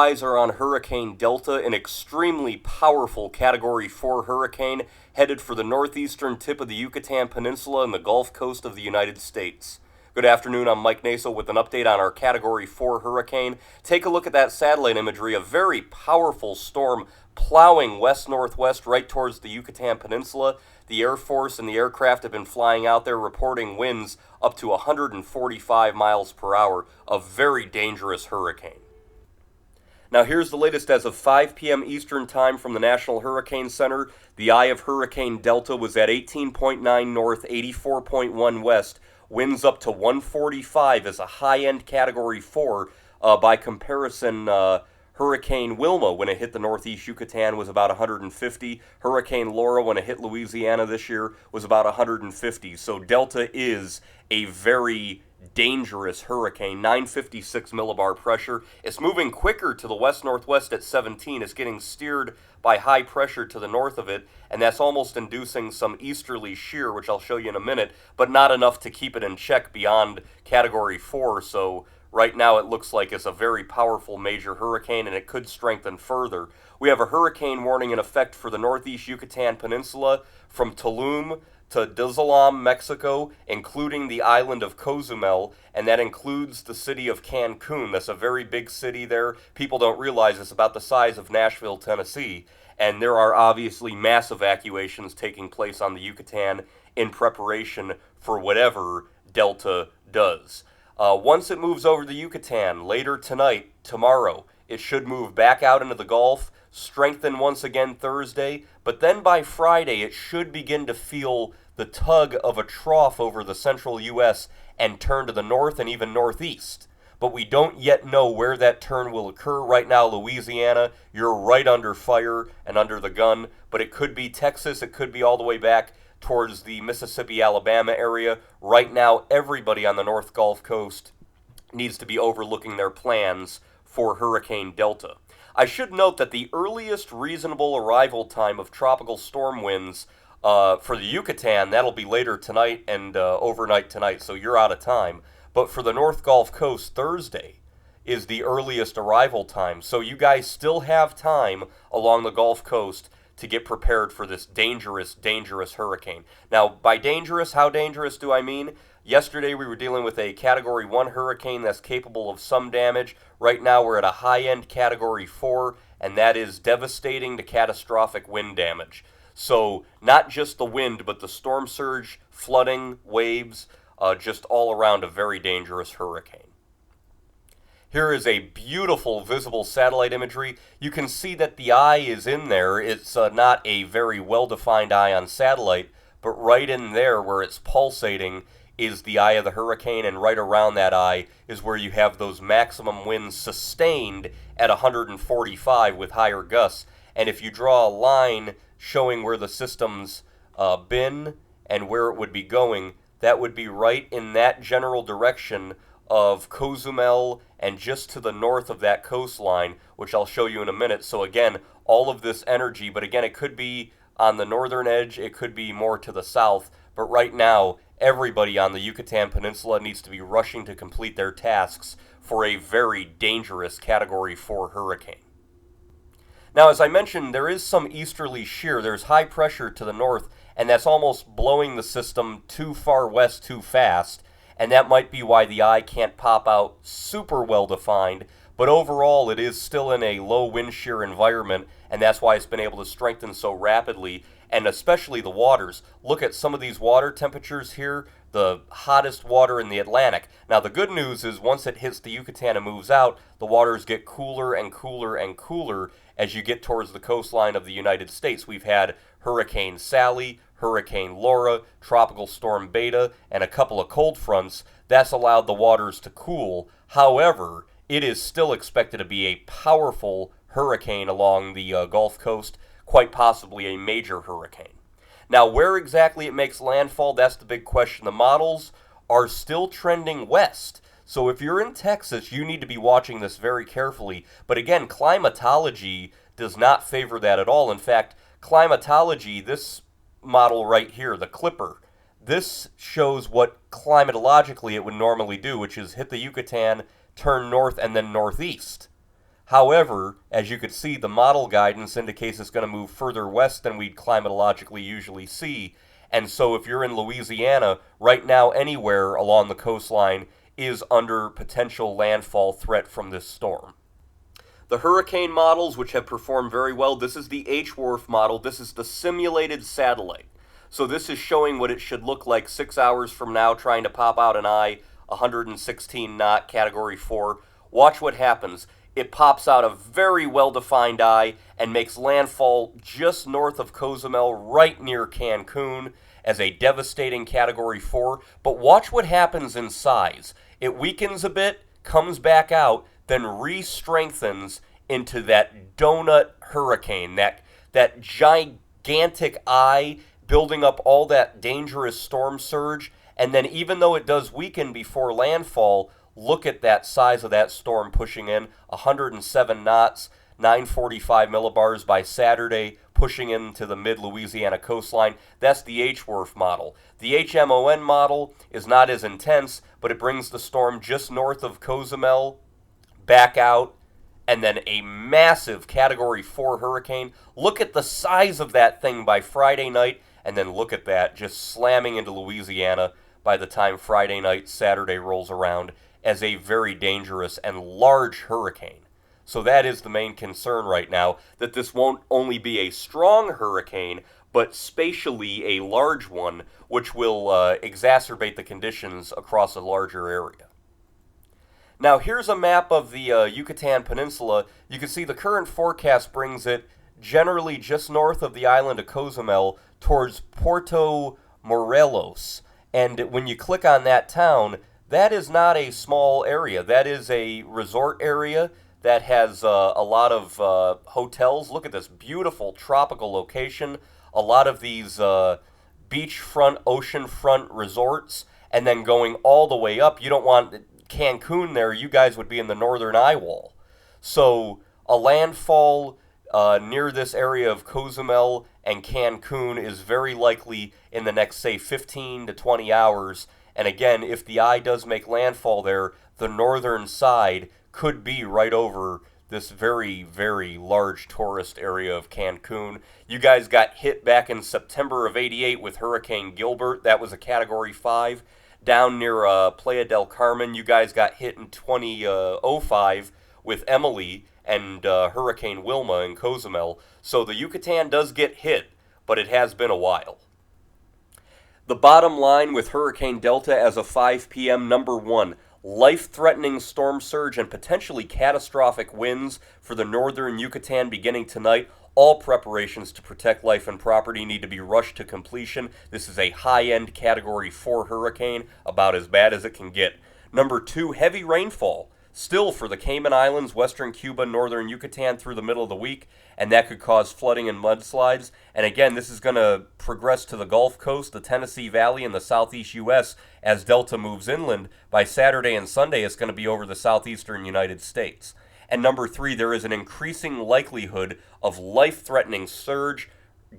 eyes are on Hurricane Delta, an extremely powerful Category 4 hurricane headed for the northeastern tip of the Yucatan Peninsula and the Gulf Coast of the United States. Good afternoon, I'm Mike Naso with an update on our Category 4 hurricane. Take a look at that satellite imagery, a very powerful storm plowing west-northwest right towards the Yucatan Peninsula. The Air Force and the aircraft have been flying out there reporting winds up to 145 miles per hour, a very dangerous hurricane. Now here's the latest as of 5 p.m. Eastern Time from the National Hurricane Center. The eye of Hurricane Delta was at 18.9 north, 84.1 west. Winds up to 145 as a high-end Category 4. By comparison, Hurricane Wilma, when it hit the northeast Yucatan, was about 150. Hurricane Laura, when it hit Louisiana this year, was about 150. So Delta is a very dangerous hurricane, 956 millibar pressure. It's moving quicker to the west-northwest at 17. It's getting steered by high pressure to the north of it, and that's almost inducing some easterly shear, which I'll show you in a minute, but not enough to keep it in check beyond Category 4. So right now it looks like it's a very powerful major hurricane, and it could strengthen further. We have a hurricane warning in effect for the northeast Yucatan Peninsula from Tulum to Dzilam, Mexico, including the island of Cozumel, and that includes the city of Cancun. That's a very big city there. People don't realize it's about the size of Nashville, Tennessee, and there are obviously mass evacuations taking place on the Yucatan in preparation for whatever Delta does. Once it moves over the Yucatan, later tonight, tomorrow, it should move back out into the Gulf, strengthen once again Thursday, but then by Friday it should begin to feel the tug of a trough over the central U.S. and turn to the north and even northeast. But we don't yet know where that turn will occur. Right now, Louisiana, you're right under fire and under the gun, but it could be Texas, it could be all the way back towards the Mississippi, Alabama area. Right now, everybody on the North Gulf Coast needs to be overlooking their plans for Hurricane Delta. I should note that the earliest reasonable arrival time of tropical storm winds for the Yucatan, that'll be later tonight and overnight tonight, so you're out of time. But for the North Gulf Coast, Thursday is the earliest arrival time. So you guys still have time along the Gulf Coast to get prepared for this dangerous, dangerous hurricane. Now, by dangerous, how dangerous do I mean? Yesterday we were dealing with a Category 1 hurricane that's capable of some damage. Right now we're at a high-end Category 4, and that is devastating to catastrophic wind damage. So not just the wind, but the storm surge, flooding, waves, just all around a very dangerous hurricane. Here is a beautiful visible satellite imagery. You can see that the eye is in there. It's not a very well-defined eye on satellite, but right in there where it's pulsating is the eye of the hurricane, and right around that eye is where you have those maximum winds sustained at 145 with higher gusts. And if you draw a line showing where the system's been and where it would be going, that would be right in that general direction of Cozumel and just to the north of that coastline, which I'll show you in a minute. So again, all of this energy, but again, it could be on the northern edge, it could be more to the south, but right now, everybody on the Yucatan Peninsula needs to be rushing to complete their tasks for a very dangerous Category 4 hurricane. Now, as I mentioned, there is some easterly shear. There's high pressure to the north, and that's almost blowing the system too far west too fast, and that might be why the eye can't pop out super well defined, but overall it is still in a low wind shear environment, and that's why it's been able to strengthen so rapidly, and especially the waters. Look at some of these water temperatures here, the hottest water in the Atlantic. Now the good news is once it hits the Yucatan and moves out, the waters get cooler and cooler and cooler as you get towards the coastline of the United States. We've had Hurricane Sally, Hurricane Laura, Tropical Storm Beta, and a couple of cold fronts. That's allowed the waters to cool. However, it is still expected to be a powerful hurricane along the Gulf Coast, quite possibly a major hurricane. Now, where exactly it makes landfall, that's the big question. The models are still trending west. So if you're in Texas, you need to be watching this very carefully. But again, climatology does not favor that at all. In fact, climatology, this model right here, the Clipper, this shows what climatologically it would normally do, which is hit the Yucatan, turn north, and then northeast. However, as you can see, the model guidance indicates it's going to move further west than we'd climatologically usually see. And so if you're in Louisiana, right now anywhere along the coastline is under potential landfall threat from this storm. The hurricane models, which have performed very well, this is the H-WRF model. This is the simulated satellite. So this is showing what it should look like 6 hours from now, trying to pop out an eye, 116 knot, Category 4. Watch what happens. It pops out a very well-defined eye and makes landfall just north of Cozumel, right near Cancun, as a devastating Category 4. But watch what happens in size. It weakens a bit, comes back out, then re-strengthens into that donut hurricane, that gigantic eye building up all that dangerous storm surge. And then even though it does weaken before landfall, look at that size of that storm pushing in, 107 knots, 945 millibars by Saturday, pushing into the mid-Louisiana coastline. That's the H-WRF model. The HMON model is not as intense, but it brings the storm just north of Cozumel, back out, and then a massive Category 4 hurricane. Look at the size of that thing by Friday night, and then look at that just slamming into Louisiana by the time Friday night, Saturday rolls around as a very dangerous and large hurricane. So that is the main concern right now, that this won't only be a strong hurricane, but spatially a large one, which will exacerbate the conditions across a larger area. Now here's a map of the Yucatan Peninsula. You can see the current forecast brings it generally just north of the island of Cozumel towards Puerto Morelos. And when you click on that town, that is not a small area. That is a resort area that has a lot of hotels. Look at this beautiful tropical location. A lot of these beachfront, oceanfront resorts. And then going all the way up, you don't want Cancun there, you guys would be in the northern eye wall. So a landfall near this area of Cozumel and Cancun is very likely in the next, say, 15 to 20 hours. And again, if the eye does make landfall there, the northern side could be right over this very, very large tourist area of Cancun. You guys got hit back in September of '88 with Hurricane Gilbert. That was a Category 5. Down near Playa del Carmen, you guys got hit in 2005 with Emily and Hurricane Wilma in Cozumel. So the Yucatan does get hit, but it has been a while. The bottom line with Hurricane Delta as of 5 p.m., number 1, life-threatening storm surge and potentially catastrophic winds for the northern Yucatan beginning tonight. All preparations to protect life and property need to be rushed to completion. This is a high-end Category 4 hurricane, about as bad as it can get. Number 2, heavy rainfall. Still for the Cayman Islands, western Cuba, northern Yucatan through the middle of the week, and that could cause flooding and mudslides. And again, this is going to progress to the Gulf Coast, the Tennessee Valley, and the southeast U.S. as Delta moves inland. By Saturday and Sunday, it's going to be over the southeastern United States. And number 3, there is an increasing likelihood of life-threatening surge,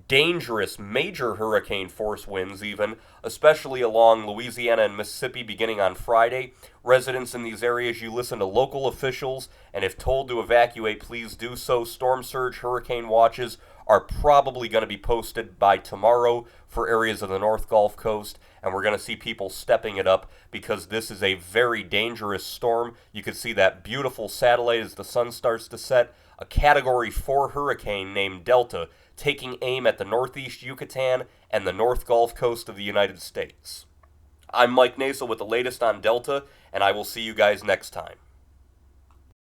dangerous major hurricane force winds even, especially along Louisiana and Mississippi beginning on Friday. Residents in these areas, you listen to local officials, and if told to evacuate, please do so. Storm surge hurricane watches are probably going to be posted by tomorrow for areas of the North Gulf Coast, and we're going to see people stepping it up because this is a very dangerous storm. You can see that beautiful satellite as the sun starts to set. A Category 4 hurricane named Delta taking aim at the northeast Yucatan and the North Gulf Coast of the United States. I'm Mike Nasel with the latest on Delta, and I will see you guys next time.